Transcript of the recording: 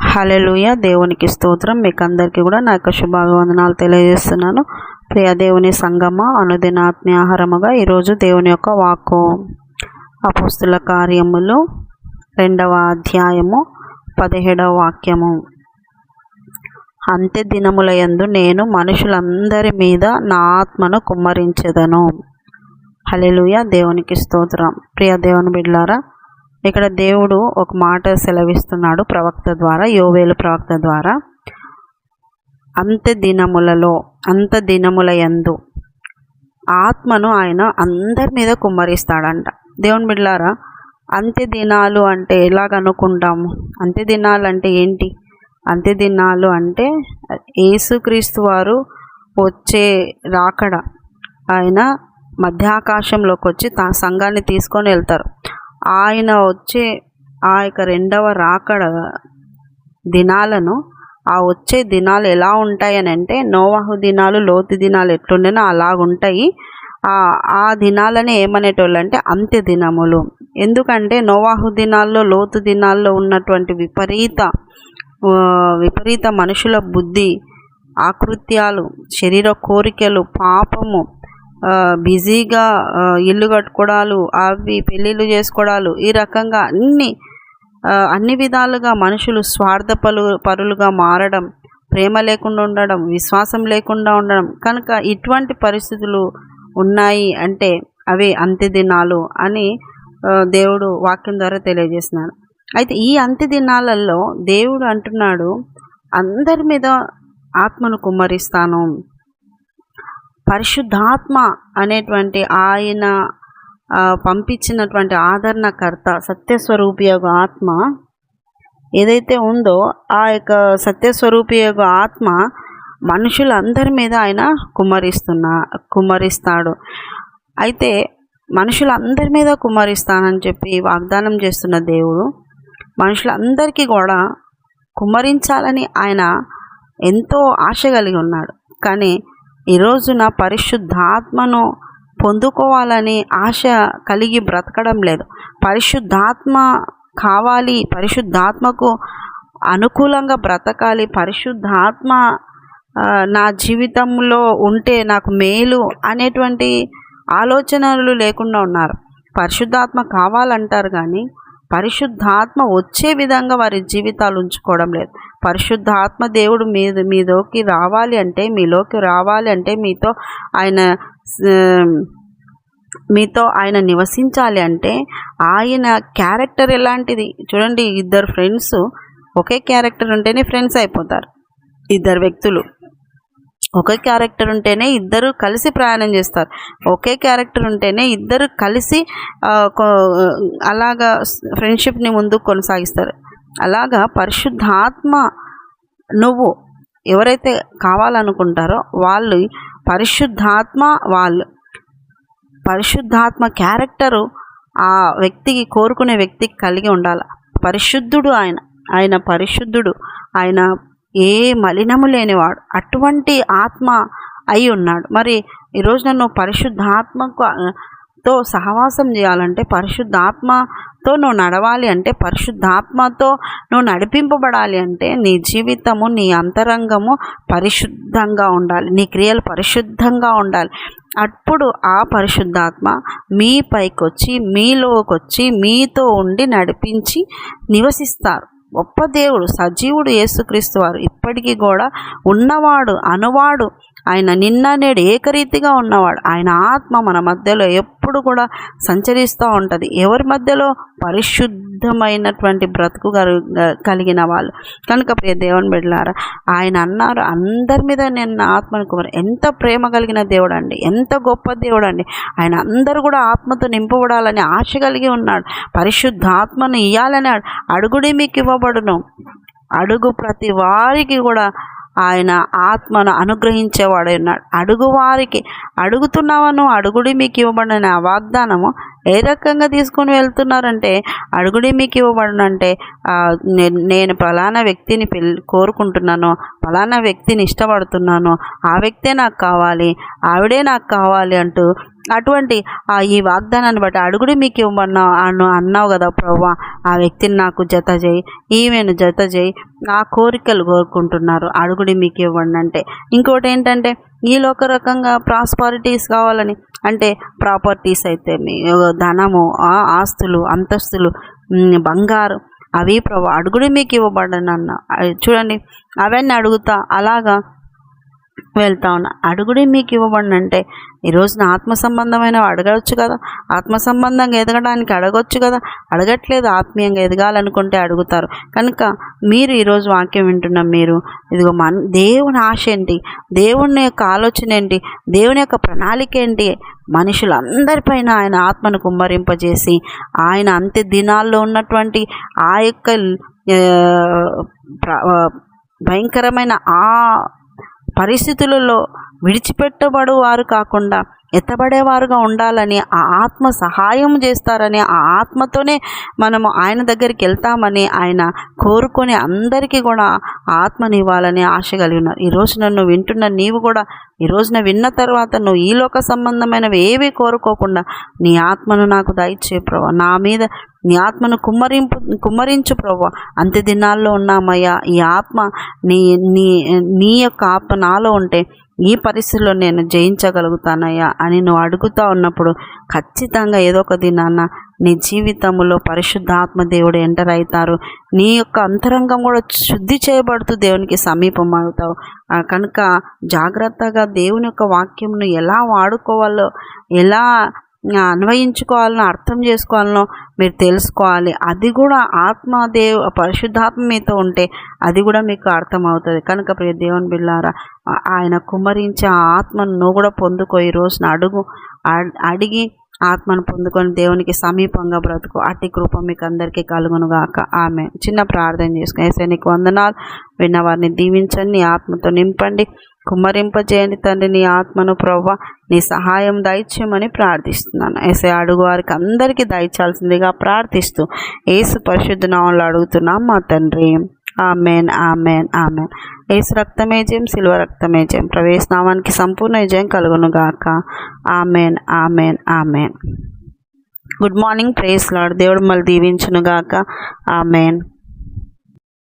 హల్లెలూయా. దేవునికి స్తోత్రం. మీకు అందరికీ కూడా నా యొక్క శుభాభివందనాలు తెలియజేస్తున్నాను. ప్రియ దేవుని సంగమ, అనుదిన ఆత్మీయాహారముగా ఈరోజు దేవుని యొక్క వాక్కు అపోస్తుల కార్యములు 2వ అధ్యాయము 17వ వాక్యము. అంత్య దినముల యందు నేను మనుషులందరి మీద నా ఆత్మను కుమ్మరించెదను. హల్లెలూయా. దేవునికి స్తోత్రం. ప్రియ దేవుని బిడ్డలారా, ఇక్కడ దేవుడు ఒక మాట సెలవిస్తున్నాడు ప్రవక్త ద్వారా, యోవేలు ప్రవక్త ద్వారా. అంత్య దినముల యందు ఆత్మను ఆయన అందరి మీద కుమ్మరిస్తాడంట. దేవుని బిడ్డలారా, అంత్య దినాలు అంటే ఎలాగనుకుంటాము? అంత్య దినాలు అంటే ఏంటి? అంత్య దినాలు అంటే యేసుక్రీస్తు వారు వచ్చే రాకడ. ఆయన మధ్యాకాశంలోకి వచ్చి సంఘాన్ని తీసుకొని వెళ్తారు. ఆయన వచ్చే ఆ యొక్క 2వ రాకడ దినాలను, ఆ వచ్చే దినాలు ఎలా ఉంటాయని అంటే, నోవాహు దినాలు, లోతు దినాలు ఎట్లుండేనో అలాగుంటాయి. ఆ దినాలని ఏమనేటోళ్ళు అంటే అంత్య దినములు. ఎందుకంటే నోవాహు దినాల్లో, లోతు దినాల్లో ఉన్నటువంటి విపరీత మనుషుల బుద్ధి, ఆకృత్యాలు, శరీర కోరికలు, పాపము, బిజీగా ఇల్లు కట్టుకోవడాలు, అవి పెళ్ళిళ్ళు చేసుకోవడాలు, ఈ రకంగా అన్ని విధాలుగా మనుషులు స్వార్థ పరులుగా మారడం, ప్రేమ లేకుండా ఉండడం, విశ్వాసం లేకుండా ఉండడం. కనుక ఇటువంటి పరిస్థితులు ఉన్నాయి అంటే అవే అంత్య దినాలు అని దేవుడు వాక్యం ద్వారా తెలియజేస్తున్నాడు. అయితే ఈ అంత్య దినాలలో దేవుడు అంటున్నాడు, అందరి మీద ఆత్మను కుమ్మరిస్తాను. పరిశుద్ధాత్మ అనేటువంటి ఆయన పంపించినటువంటి ఆదరణకర్త, సత్యస్వరూపి యొక్క ఆత్మ ఏదైతే ఉందో, ఆ యొక్క సత్యస్వరూపి యొక్క ఆత్మ మనుషులందరి మీద ఆయన కుమ్మరిస్తాడు. అయితే మనుషులందరి మీద కుమ్మరిస్తానని చెప్పి వాగ్దానం చేస్తున్న దేవుడు మనుషులందరికీ కూడా కుమ్మరించాలని ఆయన ఎంతో ఆశ కలిగి ఉన్నాడు. కానీ ఈరోజున పరిశుద్ధాత్మను పొందుకోవాలని ఆశ కలిగి బ్రతకడం లేదు. పరిశుద్ధాత్మ కావాలి, పరిశుద్ధాత్మకు అనుకూలంగా బ్రతకాలి, పరిశుద్ధాత్మ నా జీవితంలో ఉంటే నాకు మేలు అనేటువంటి ఆలోచనలు లేకుండా ఉన్నారు. పరిశుద్ధాత్మ కావాలంటారు కానీ పరిశుద్ధాత్మ వచ్చే విధంగా వారి జీవితాలు ఉంచుకోవడం లేదు. పరిశుద్ధాత్మ దేవుడు మీలోకి రావాలి అంటే, మీతో ఆయన నివసించాలి అంటే, ఆయన క్యారెక్టర్ ఎలాంటిది చూడండి. ఇద్దరు ఫ్రెండ్స్ ఒకే క్యారెక్టర్ ఉంటేనే ఫ్రెండ్స్ అయిపోతారు. ఇద్దరు వ్యక్తులు ఒకే క్యారెక్టర్ ఉంటేనే ఇద్దరు కలిసి ప్రయాణం చేస్తారు. ఒకే క్యారెక్టర్ ఉంటేనే ఇద్దరు కలిసి అలాగా ఫ్రెండ్షిప్ని ముందుకు కొనసాగిస్తారు. అలాగా పరిశుద్ధాత్మ నువ్వు ఎవరైతే కావాలనుకుంటారో పరిశుద్ధాత్మ క్యారెక్టరు ఆ వ్యక్తికి, కోరుకునే వ్యక్తికి కలిగి ఉండాలి. పరిశుద్ధుడు ఆయన పరిశుద్ధుడు, ఆయన ఏ మలినము లేనివాడు. అటువంటి ఆత్మ అయి ఉన్నాడు. మరి ఈరోజు నన్ను పరిశుద్ధాత్మతో సహవాసం చేయాలంటే, పరిశుద్ధాత్మతో నువ్వు నడవాలి అంటే, పరిశుద్ధాత్మతో నువ్వు నడిపింపబడాలి అంటే, నీ జీవితము, నీ అంతరంగము పరిశుద్ధంగా ఉండాలి, నీ క్రియలు పరిశుద్ధంగా ఉండాలి. అప్పుడు ఆ పరిశుద్ధాత్మ మీ పైకొచ్చి, మీలోకొచ్చి, మీతో ఉండి నడిపించి నివసిస్తారు. గొప్ప దేవుడు, సజీవుడు యేసుక్రీస్తు వారు ఇప్పటికీ కూడా ఉన్నవాడు, అనువాడు. ఆయన నిన్న నేడు ఏకరీతిగా ఉన్నవాడు. ఆయన ఆత్మ మన మధ్యలో ఎప్పుడు కూడా సంచరిస్తూ ఉంటుంది. ఎవరి మధ్యలో? పరిశుద్ధమైనటువంటి బ్రతుకు కలిగిన వాళ్ళు. కనుక ప్రియ దేవుని బిడ్డలారా, ఆయన అన్నారు, అందరి మీద నేను నా ఆత్మను కుమ్మరి. ఎంత ప్రేమ కలిగిన దేవుడు అండి, ఎంత గొప్ప దేవుడు అండి. ఆయన అందరూ కూడా ఆత్మతో నింపబడాలని ఆశ కలిగి ఉన్నాడు. పరిశుద్ధాత్మను ఇయ్యాలని అడుగుడి మీకు ఇవ్వబడును. అడుగు ప్రతి వారికి కూడా ఆయన ఆత్మను అనుగ్రహించేవాడు ఉన్నాడు. అడుగువారికి, అడుగుతున్నావను అడుగుడి మీకు ఇవ్వబడిన ఆ వాగ్దానము ఏ రకంగా తీసుకొని వెళ్తున్నారంటే, అడుగుడి మీకు ఇవ్వబడినంటే నేను ఫలానా వ్యక్తిని కోరుకుంటున్నాను, ఫలానా వ్యక్తిని ఇష్టపడుతున్నాను, ఆ వ్యక్తే నాకు కావాలి, ఆవిడే నాకు కావాలి అంటూ అటువంటి ఈ వాగ్దానాన్ని బట్టి అడుగుడు మీకు ఇవ్వమన్నా అన్నావు కదా ప్రభువా, ఆ వ్యక్తిని నాకు జత చేయి, ఈమెను జత చేయి, ఆ కోరికలు కోరుకుంటున్నారు, అడుగుడి మీకు ఇవ్వండి అంటే. ఇంకోటి ఏంటంటే ఈ లోక రకంగా ప్రాస్పారిటీస్ కావాలని, అంటే ప్రాపర్టీస్ అయితే మీ ధనము, ఆస్తులు, అంతస్తులు, బంగారు, అవి ప్రభు అడుగుడి మీకు ఇవ్వబడను అన్న. చూడండి, అవన్నీ అడుగుతా అలాగా వెళ్తా ఉన్నా. అడుగుడి మీకు ఇవ్వబడి అంటే ఈ రోజున ఆత్మ సంబంధమైనవి అడగవచ్చు కదా, ఆత్మ సంబంధంగా ఎదగడానికి అడగొచ్చు కదా, అడగట్లేదు. ఆత్మీయంగా ఎదగాలనుకుంటే అడుగుతారు. కనుక మీరు ఈరోజు వాక్యం వింటున్న మీరు ఇదిగో దేవుని ఆశ ఏంటి, దేవుని యొక్క ఆలోచన ఏంటి, దేవుని యొక్క ప్రణాళిక ఏంటి, మనుషులందరిపైన ఆయన ఆత్మను కుమ్మరింపజేసి ఆయన అంత్య దినాల్లో ఉన్నటువంటి ఆ యొక్క భయంకరమైన ఆ పరిస్థితులలో విడిచిపెట్టబడు వారు కాకుండా ఎత్తబడేవారుగా ఉండాలని ఆ ఆత్మ సహాయం చేస్తారని, ఆ ఆత్మతోనే మనము ఆయన దగ్గరికి వెళ్తామని ఆయన కోరుకొని అందరికీ కూడా ఆత్మని ఇవ్వాలని ఆశ కలిగి ఉన్నారు. ఈరోజు నన్ను వింటున్న నీవు కూడా ఈ రోజున విన్న తర్వాత నువ్వు ఈ లోక సంబంధమైనవి ఏవి కోరుకోకుండా నీ ఆత్మను నాకు దయచే ప్రభువా, నా మీద నీ ఆత్మను కుమ్మరించు ప్రభువా. అంత్య దినాల్లో ఉన్నామయ్యా, ఈ ఆత్మ నీ నీ నీ యొక్క ఆత్మ నాలో ఉంటే ఈ పరిస్థితుల్లో నేను జయించగలుగుతానయ్యా అని నువ్వు అడుగుతూ ఉన్నప్పుడు ఖచ్చితంగా ఏదో ఒక దినాన్న నీ జీవితంలో పరిశుద్ధాత్మ దేవుడు ఎంటర్ అవుతారు. నీ యొక్క అంతరంగం కూడా శుద్ధి చేయబడుతూ దేవునికి సమీపం అవుతావు. కనుక జాగ్రత్తగా దేవుని యొక్క వాక్యంను ఎలా వాడుకోవాలో, ఎలా అన్వయించుకోవాలనో, అర్థం చేసుకోవాలనో మీరు తెలుసుకోవాలి. అది కూడా పరిశుద్ధాత్మ మీతో ఉంటే అది కూడా మీకు అర్థమవుతుంది. కనుక ప్రియ దేవుని బిడ్డలారా, ఆయన కుమ్మరించే ఆ ఆత్మను నువ్వు కూడా పొందుకో. ఈ రోజున అడిగి ఆత్మను పొందుకొని దేవునికి సమీపంగా బ్రతుకు. అట్టి కృప మీకు అందరికీ కలుగునుగాక. ఆమె చిన్న ప్రార్థన చేసుకుని, యేసయ్యా నీకు వందనాలు. విన్నవారిని దీవించండి, నీ ఆత్మతో నింపండి, కుమ్మరింపజేయండి తండ్రి. నీ ఆత్మను ప్రభువా నీ సహాయం దయచేయమని ప్రార్థిస్తున్నాను. యేసయ్యా అడుగు వారికి అందరికీ దయచాల్సిందిగా ప్రార్థిస్తూ యేసు పరిశుద్ధ నామములో అడుగుతున్నాం మా తండ్రి. Amen, amen, amen. యేసు రక్తమే జయం, సిలువ రక్తమే జయం. ప్రవేశ నామానికి సంపూర్ణ విజయం కలుగునుగాక. Amen, amen, amen. Good morning, praise Lord. దేవుడు మళ్ళీ దీవించునుగాక. ఆమెన్.